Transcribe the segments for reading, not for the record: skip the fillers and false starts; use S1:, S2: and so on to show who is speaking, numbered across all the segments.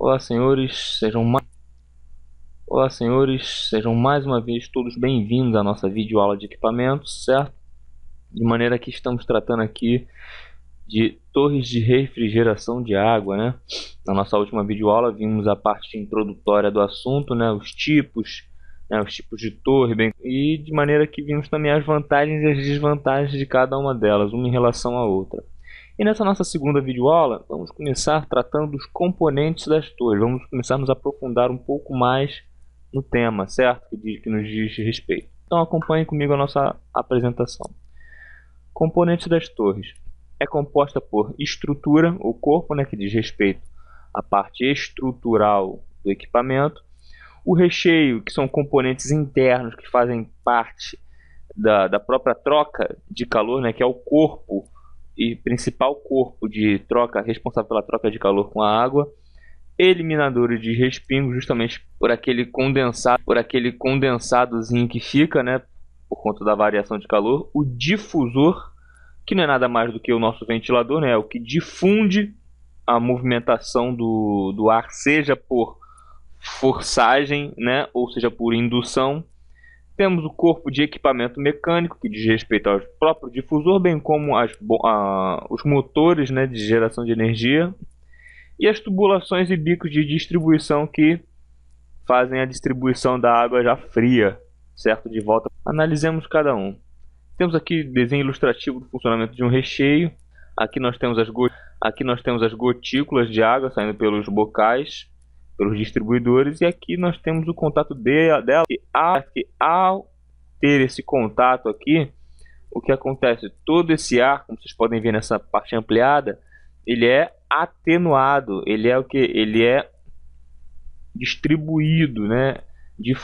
S1: Olá, senhores, Olá, senhores, sejam mais uma vez todos bem-vindos à nossa videoaula de equipamentos, certo? De maneira que estamos tratando aqui de torres de refrigeração de água, né? Na nossa última videoaula vimos a parte introdutória do assunto, né? Os tipos de torre, e de maneira que vimos também as vantagens e as desvantagens de cada uma delas, uma em relação à outra. E nessa nossa segunda videoaula, vamos começar tratando dos componentes das torres. Vamos começar a nos aprofundar um pouco mais no tema, certo? Que nos diz respeito. Então acompanhe comigo a nossa apresentação. Componentes das torres. É composta por estrutura, o corpo, né, que diz respeito à parte estrutural do equipamento. O recheio, que são componentes internos que fazem parte da própria troca de calor, né, que é o corpo e principal corpo de troca, responsável pela troca de calor com a água. Eliminadores de respingo, justamente por aquele condensadozinho que fica, né, por conta da variação de calor. O difusor, que não é nada mais do que o nosso ventilador, né, é o que difunde a movimentação do ar, seja por forçagem, né, ou seja por indução. Temos o corpo de equipamento mecânico, que diz respeito ao próprio difusor, bem como os motores, né, de geração de energia. E as tubulações e bicos de distribuição que fazem a distribuição da água já fria, certo? De volta. Analisemos cada um. Temos aqui desenho ilustrativo do funcionamento de um recheio. Aqui nós temos as gotículas de água saindo pelos bocais, pelos distribuidores. E aqui nós temos o contato dela. E ao ter esse contato aqui, o que acontece? Todo esse ar, como vocês podem ver nessa parte ampliada, ele é atenuado, ele é distribuído, né, de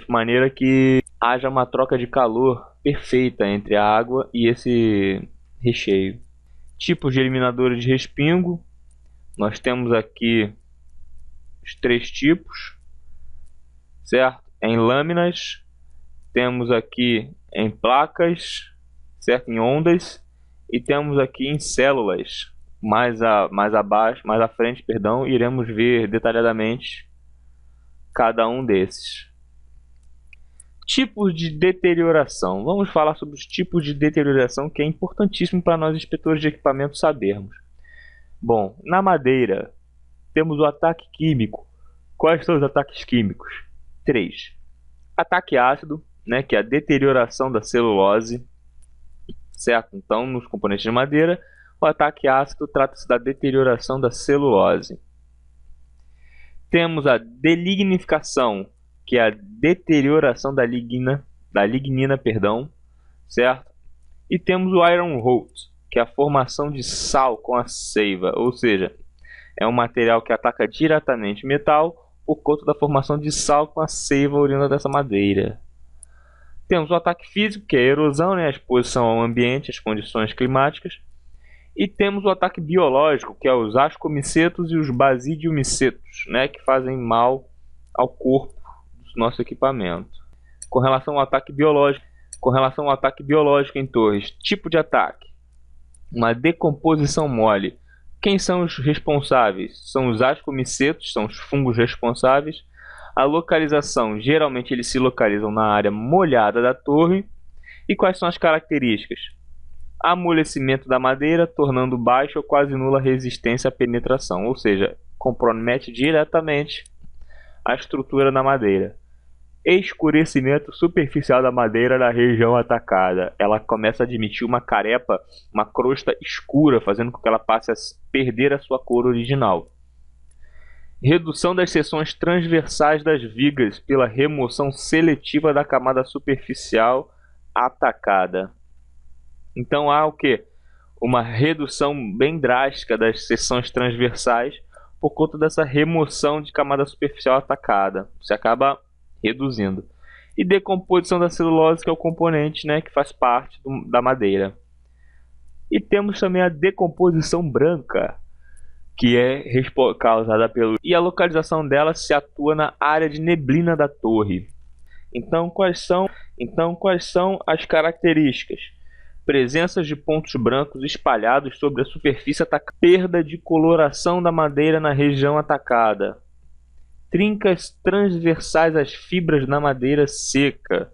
S1: maneira que haja uma troca de calor perfeita entre a água e esse recheio. Tipos de eliminadores de respingo. Nós temos aqui os 3 tipos, certo? Em lâminas, temos aqui em placas, certo? Em ondas, e temos aqui em células. Mais à frente, perdão, iremos ver detalhadamente cada um desses. Tipos de deterioração. Vamos falar sobre os tipos de deterioração, que é importantíssimo para nós inspetores de equipamento sabermos. Bom, na madeira temos o ataque químico. Quais são os ataques químicos? 3. Ataque ácido, né, que é a deterioração da celulose, certo? Então, nos componentes de madeira, o ataque ácido trata-se da deterioração da celulose. Temos a delignificação, que é a deterioração da lignina, certo? E temos o iron rot, que é a formação de sal com a seiva, ou seja, é um material que ataca diretamente o metal por conta da formação de sal com a seiva oriunda dessa madeira. Temos o ataque físico, que é a erosão, né, a exposição ao ambiente, as condições climáticas. E temos o ataque biológico, que é os ascomicetos e os basidiomicetos, né, que fazem mal ao corpo do nosso equipamento. Com relação ao ataque biológico em torres, tipo de ataque: uma decomposição mole. Quem são os responsáveis? São os ascomicetos, são os fungos responsáveis. A localização, geralmente eles se localizam na área molhada da torre. E quais são as características? Amolecimento da madeira, tornando baixa ou quase nula resistência à penetração, ou seja, compromete diretamente a estrutura da madeira. Escurecimento superficial da madeira na região atacada. Ela começa a admitir uma carepa, uma crosta escura, fazendo com que ela passe a perder a sua cor original. Redução das seções transversais das vigas pela remoção seletiva da camada superficial atacada. Então há o que? Uma redução bem drástica das seções transversais por conta dessa remoção de camada superficial atacada. Você acaba reduzindo. E decomposição da celulose, que é o componente, né, que faz parte da madeira. E temos também a decomposição branca, que é causada pelo... E a localização dela se atua na área de neblina da torre. Então quais são as características? Presenças de pontos brancos espalhados sobre a superfície atacada. Perda de coloração da madeira na região atacada. Trincas transversais às fibras na madeira seca.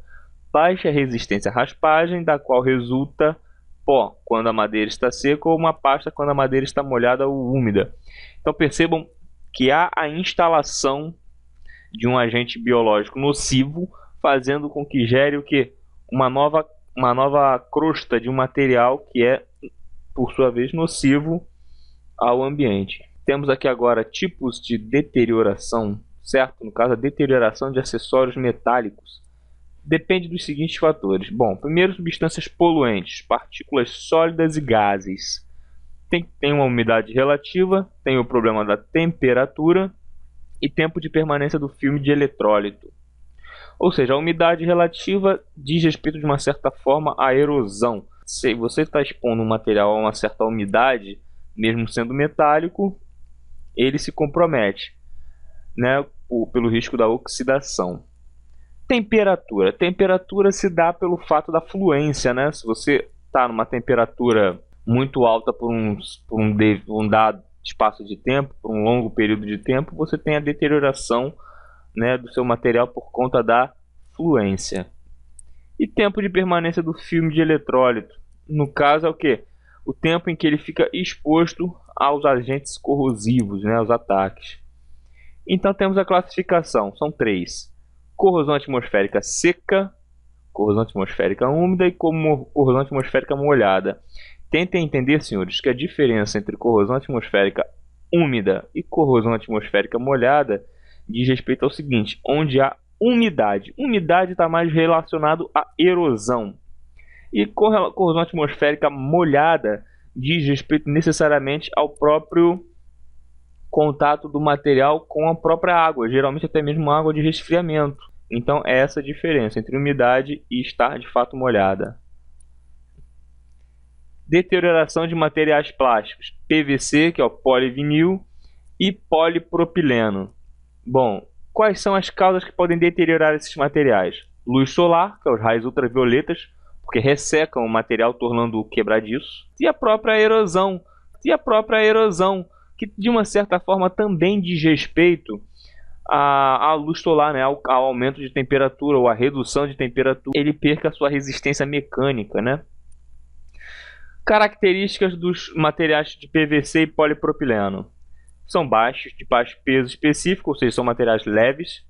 S1: Baixa resistência à raspagem, da qual resulta pó quando a madeira está seca ou uma pasta quando a madeira está molhada ou úmida. Então percebam que há a instalação de um agente biológico nocivo, fazendo com que gere o que? Uma nova crosta de um material que é, por sua vez, nocivo ao ambiente. Temos aqui agora tipos de deterioração, certo? No caso, a deterioração de acessórios metálicos. Depende dos seguintes fatores. Bom, primeiro, substâncias poluentes, partículas sólidas e gases. Tem uma umidade relativa, tem o problema da temperatura e tempo de permanência do filme de eletrólito. Ou seja, a umidade relativa diz respeito de uma certa forma à erosão. Se você está expondo um material a uma certa umidade, mesmo sendo metálico, ele se compromete, né, pelo risco da oxidação. Temperatura. Temperatura se dá pelo fato da fluência, né? Se você está numa temperatura muito alta por um dado espaço de tempo, por um longo período de tempo, você tem a deterioração, né, do seu material por conta da fluência. E tempo de permanência do filme de eletrólito. No caso é o que? O tempo em que ele fica exposto aos agentes corrosivos, né, aos ataques. Então temos a classificação, são 3. Corrosão atmosférica seca, corrosão atmosférica úmida e corrosão atmosférica molhada. Tentem entender, senhores, que a diferença entre corrosão atmosférica úmida e corrosão atmosférica molhada diz respeito ao seguinte: onde há umidade. Umidade está mais relacionado à erosão. E corrosão atmosférica molhada diz respeito necessariamente ao próprio contato do material com a própria água, geralmente até mesmo água de resfriamento. Então é essa a diferença entre umidade e estar de fato molhada. Deterioração de materiais plásticos, PVC, que é o polivinil, e polipropileno. Bom, quais são as causas que podem deteriorar esses materiais? Luz solar, que é os raios ultravioletas, porque ressecam o material tornando-o quebradiço, e a própria erosão, que de uma certa forma também diz respeito à luz solar, né? ao aumento de temperatura ou à redução de temperatura, ele perca a sua resistência mecânica, né? Características dos materiais de PVC e polipropileno: são baixos, de baixo peso específico, ou seja, são materiais leves,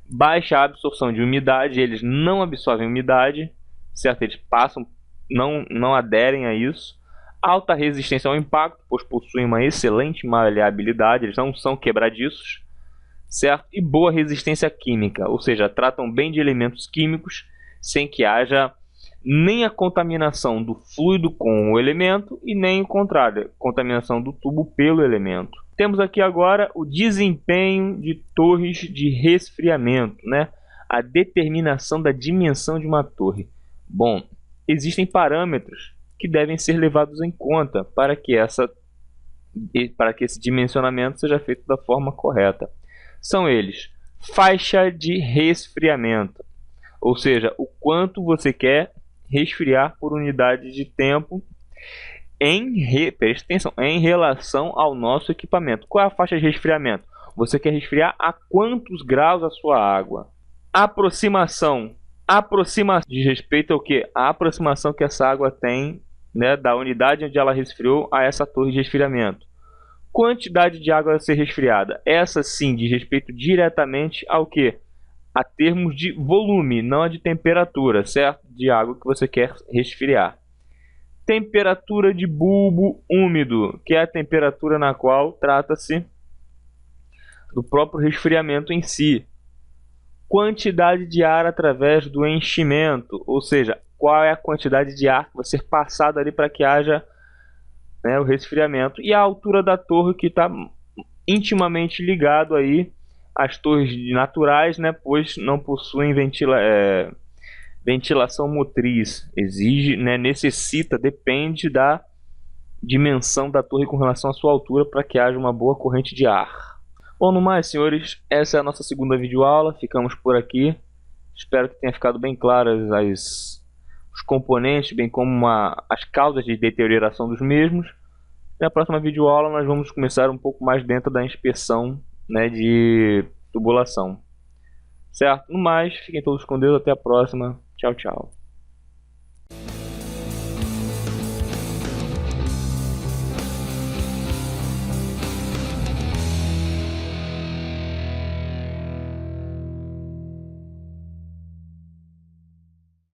S1: baixa absorção de umidade, eles não absorvem umidade, certo? Eles passam, não aderem a isso. Alta resistência ao impacto, pois possuem uma excelente maleabilidade, eles não são quebradiços, certo? E boa resistência química, ou seja, tratam bem de elementos químicos sem que haja nem a contaminação do fluido com o elemento e nem o contrário, contaminação do tubo pelo elemento. Temos aqui agora o desempenho de torres de resfriamento, né? A determinação da dimensão de uma torre. Bom, existem parâmetros que devem ser levados em conta para que esse dimensionamento seja feito da forma correta. São eles: faixa de resfriamento, ou seja, o quanto você quer resfriar por unidade de tempo preste atenção, em relação ao nosso equipamento. Qual é a faixa de resfriamento? Você quer resfriar a quantos graus a sua água? Aproximação diz respeito ao que? A aproximação que essa água tem, né, da unidade onde ela resfriou a essa torre de resfriamento. Quantidade de água a ser resfriada. Essa sim diz respeito diretamente ao que? A termos de volume, não a de temperatura, certo? De água que você quer resfriar. Temperatura de bulbo úmido, que é a temperatura na qual trata-se do próprio resfriamento em si. Quantidade de ar através do enchimento, ou seja, qual é a quantidade de ar que vai ser passado ali para que haja, né, o resfriamento. E a altura da torre, que está intimamente ligado aí às torres naturais, né, pois não possuem ventilação motriz. Exige, né, depende da dimensão da torre com relação à sua altura para que haja uma boa corrente de ar. Bom, no mais, senhores, essa é a nossa segunda videoaula. Ficamos por aqui. Espero que tenha ficado bem claras os componentes, bem como as causas de deterioração dos mesmos. Na próxima videoaula nós vamos começar um pouco mais dentro da inspeção, né, de tubulação. Certo? No mais, fiquem todos com Deus. Até a próxima. Tchau, tchau.